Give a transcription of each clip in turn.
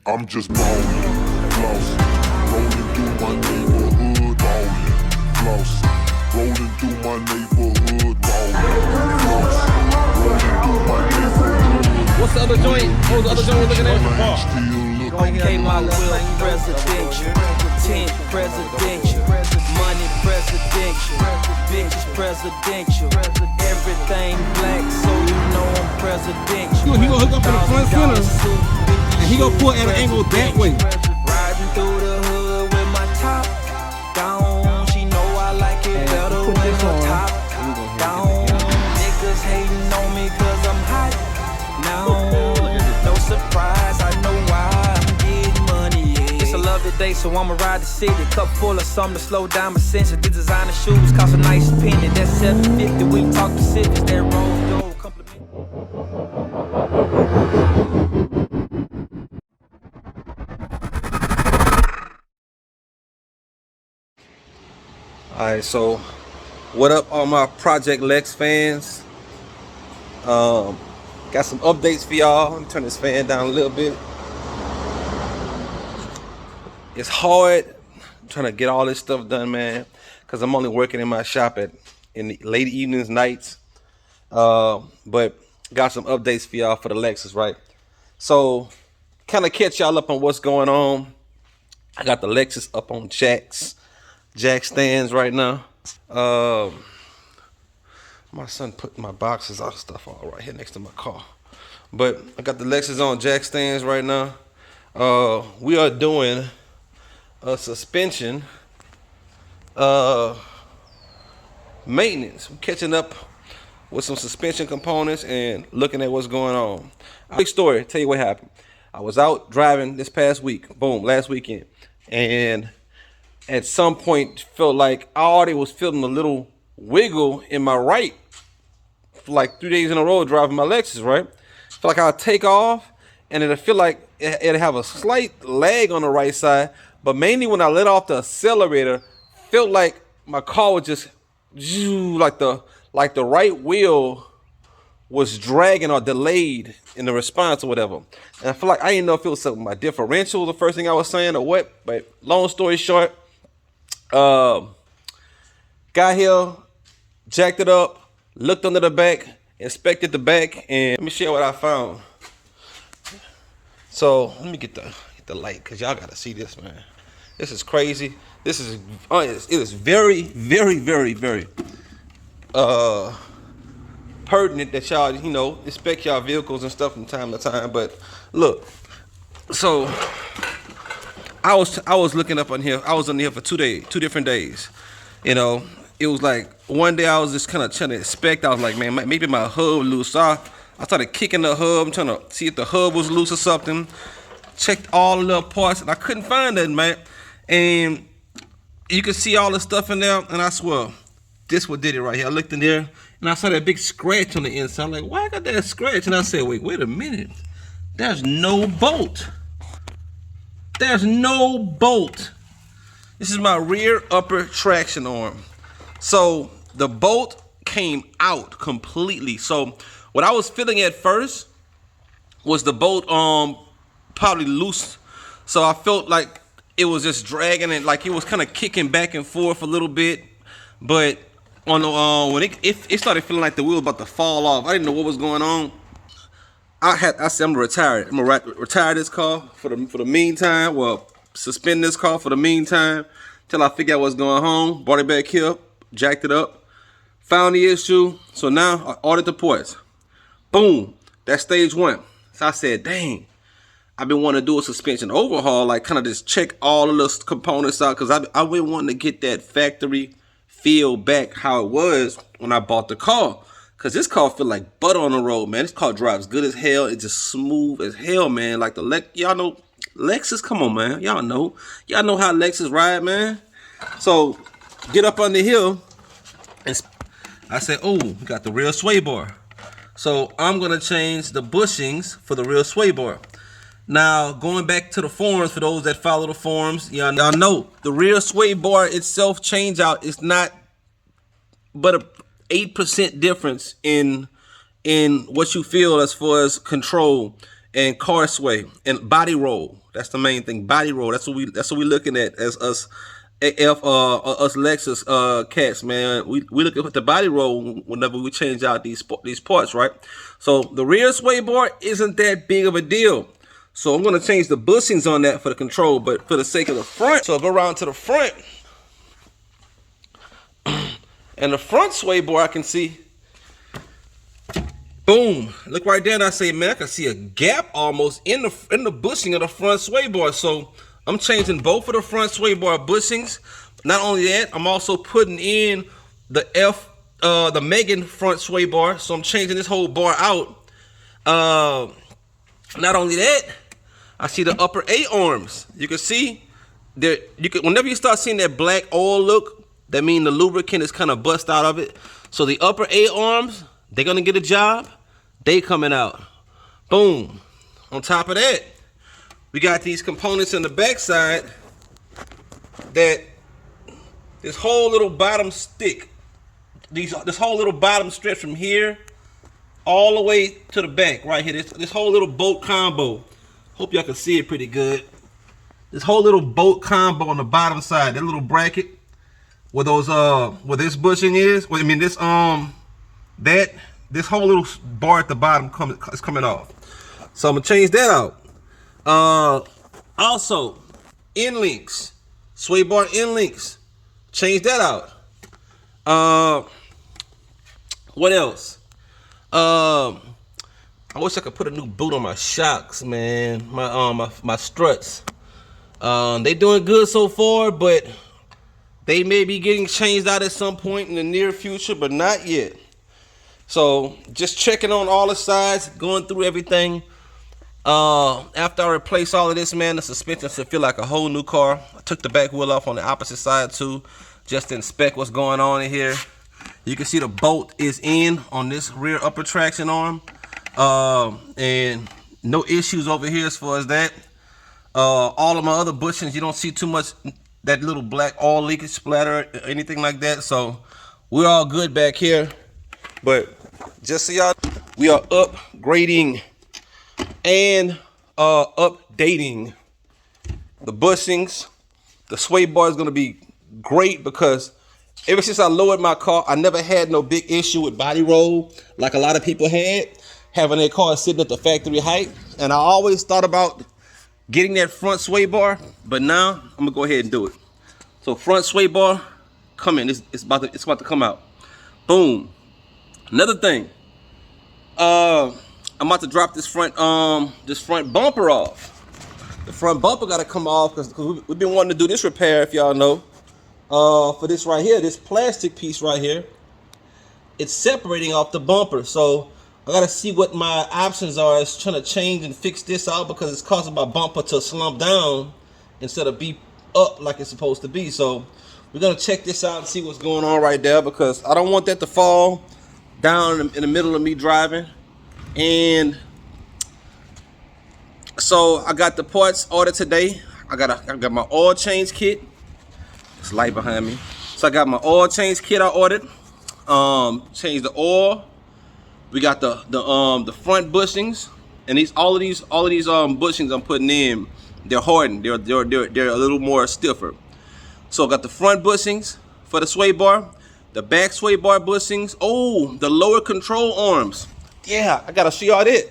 I'm just ballin', flossing, rolling through my neighborhood, ballin', flossing, rolling through my neighborhood, ballin', flossing, rolling through my neighborhood. What's the other joint? What was the other joint we're looking at? Okay, my will presidential, 10 presidential, money presidential, bitches presidential, everything black, so you know I'm presidential. He gonna hook up in the front center, and he gonna pull at an angle that way. Riding through the hood with my top down, she know I like it better when the top down. Niggas hating on me cause I'm hot now. No surprise, I know why I'm getting money, yeah. It's a lovely day, so I'ma ride the city. Cup full of something to slow down my senses. The designer shoes cost a nice penny. That's $750, we talk Pacifics. That Rose Gold compliment. Alright, so what up all my Project Lex fans? Got some updates for y'all. Let me turn this fan down a little bit. It's hard trying to get all this stuff done, man, because I'm only working in my shop in the late evenings, nights. But got some updates for y'all for the Lexus, right? So kind of catch y'all up on what's going on. I got the Lexus up on jack stands right now. My son put my boxes out stuff all right here next to my car. But I got the Lexus on jack stands right now. We are doing a suspension maintenance. I'm catching up with some suspension components and looking at what's going on. Quick story, tell you what happened. I was out driving this past week, last weekend, and at some point felt like I already was feeling a little wiggle in my right for like 3 days in a row driving my Lexus, right? Feel like I'll take off and it'll feel like it'll have a slight lag on the right side, but mainly when I let off the accelerator, felt like my car was just like the right wheel was dragging or delayed in the response or whatever. And I feel like I didn't know if it was something my differential, the first thing I was saying, or what. But long story short, got here, jacked it up, looked under the back, inspected the back, and let me share what I found. So let me get the light, cause y'all gotta see this, man. This is crazy. This is it is very, very, very, very pertinent that y'all inspect y'all vehicles and stuff from time to time. But look, so I was looking up on here. I was on here for 2 different days. It was like one day I was just kind of trying to inspect. I was like, man, maybe my hub loose. So I started kicking the hub, trying to see if the hub was loose or something. Checked all the little parts, and I couldn't find nothing, man. And you could see all the stuff in there, and I swear, this what did it right here. I looked in there, and I saw that big scratch on the inside. I'm like, why I got that scratch? And I said, wait a minute. There's no bolt. There's no bolt. This is my rear upper traction arm. So the bolt came out completely. So what I was feeling at first was the bolt probably loose. So I felt like it was just dragging it, like it was kind of kicking back and forth a little bit. But on the when it started feeling like the wheel was about to fall off, I didn't know what was going on. I said I'm gonna retire it. I'm gonna retire this car for the meantime. Well, suspend this car for the meantime till I figure out what's going on. Brought it back here, jacked it up, found the issue. So now I ordered the parts. Boom, that's stage one. So I said, dang, I've been wanting to do a suspension overhaul, like kind of just check all of the components out, because I've been wanting to get that factory feel back how it was when I bought the car. Cause this car feel like butter on the road, man. This car drives good as hell. It's just smooth as hell, man. Like y'all know Lexus. Come on, man. Y'all know how Lexus ride, man. So get up under here, and I said, oh, we got the rear sway bar. So I'm gonna change the bushings for the rear sway bar. Now going back to the forums, for those that follow the forums, y'all know the rear sway bar itself change out is not but a 8% difference in what you feel as far as control and car sway and body roll. That's the main thing. Body roll. That's what we looking at as us us Lexus cats, man. We look at the body roll whenever we change out these parts, right? So the rear sway bar isn't that big of a deal. So I'm gonna change the bushings on that for the control, but for the sake of the front, so I'll go around to the front. And the front sway bar, I can see, boom, look right there, and I say, man, I can see a gap almost in the bushing of the front sway bar. So I'm changing both of the front sway bar bushings. Not only that, I'm also putting in the Megan front sway bar. So I'm changing this whole bar out. Not only that, I see the upper A arms. You can see there. Whenever you start seeing that black oil look, that means the lubricant is kind of bust out of it. So the upper A arms, they're gonna get a job. They coming out. Boom. On top of that, we got these components in the back side that this whole little bottom stick, this whole little bottom stretch from here all the way to the back right here. This whole little bolt combo. Hope y'all can see it pretty good. This whole little bolt combo on the bottom side, that little bracket where those where this bushing is. Well, I mean this this whole little bar at the bottom is coming off. So I'm gonna change that out. Also, end links, sway bar end links, change that out. What else? I wish I could put a new boot on my shocks, man. My struts. They doing good so far, but they may be getting changed out at some point in the near future, but not yet. So just checking on all the sides, going through everything. After I replace all of this, man, the suspension should feel like a whole new car. I took the back wheel off on the opposite side too, just to inspect what's going on in here. You can see the bolt is in on this rear upper traction arm. And no issues over here as far as that. All of my other bushings, you don't see too much that little black oil leakage splatter or anything like that. So we're all good back here. But just so y'all, we are upgrading and updating the bushings. The sway bar is going to be great because ever since I lowered my car, I never had no big issue with body roll like a lot of people had, having their car sitting at the factory height. And I always thought about getting that front sway bar, but now I'm gonna go ahead and do it. So front sway bar, coming. It's about to come out. Boom. Another thing, I'm about to drop this front bumper off. The front bumper got to come off because we've been wanting to do this repair, if y'all know. For this right here, this plastic piece right here, it's separating off the bumper. So I gotta see what my options are as trying to change and fix this out because it's causing my bumper to slump down instead of be up like it's supposed to be. So we're gonna check this out and see what's going on right there because I don't want that to fall down in the middle of me driving. And so I got the parts ordered today. I got my oil change kit. It's light behind me. So I got my oil change kit I ordered. Changed the oil. We got the front bushings, and all of these bushings I'm putting in, they're hardened. They're a little more stiffer. So I got the front bushings for the sway bar, the back sway bar bushings. Oh, the lower control arms. Yeah, I gotta show y'all that.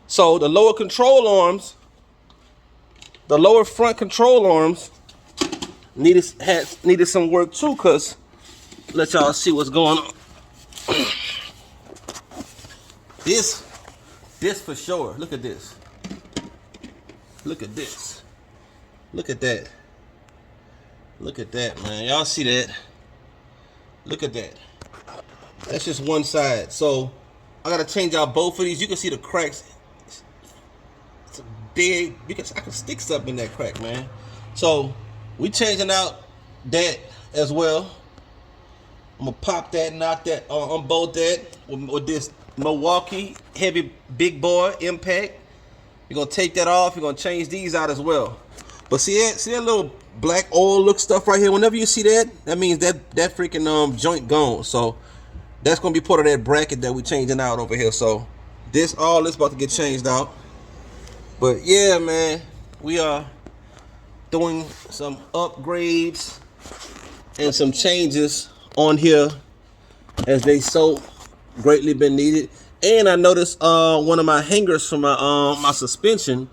So the lower control arms, the lower front control arms needed some work too, cause let y'all see what's going on. This for sure. Look at this. Look at this. Look at that. Look at that, man. Y'all see that? Look at that. That's just one side. So I gotta change out both of these. You can see the cracks. It's a big, because I can stick something in that crack, man. So we changing out that as well. I'm gonna pop that, knock that, unbolt that with this Milwaukee heavy big boy impact. You're gonna take that off. You're gonna change these out as well. But see that little black oil look stuff right here. Whenever you see that, that means that freaking joint gone. So that's gonna be part of that bracket that we changing out over here. So all this about to get changed out. But yeah, man, we are doing some upgrades and some changes on here as they so greatly been needed. And I noticed one of my hangers for my suspension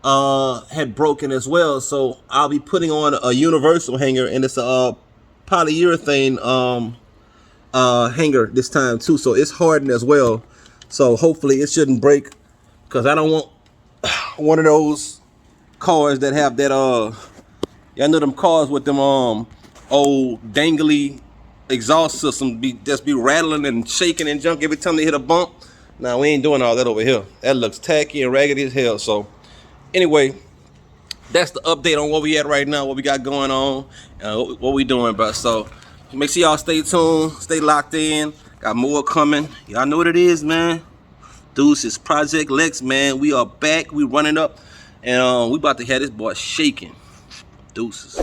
had broken as well, so I'll be putting on a universal hanger, and it's a polyurethane hanger this time too, so it's hardened as well, so hopefully it shouldn't break, because I don't want one of those cars that have that y'all know them cars with them old dangly exhaust system just be rattling and shaking and junk every time they hit a bump. Now we ain't doing all that over here. That looks tacky and raggedy as hell. So anyway, that's the update on where we at right now, what we got going on, what we doing, bro. So make sure y'all stay tuned, stay locked in. Got more coming. Y'all know what it is, man. Dudes, it's Project Lex, man. We are back. We running up, and we about to have this boy shaking. Deuces.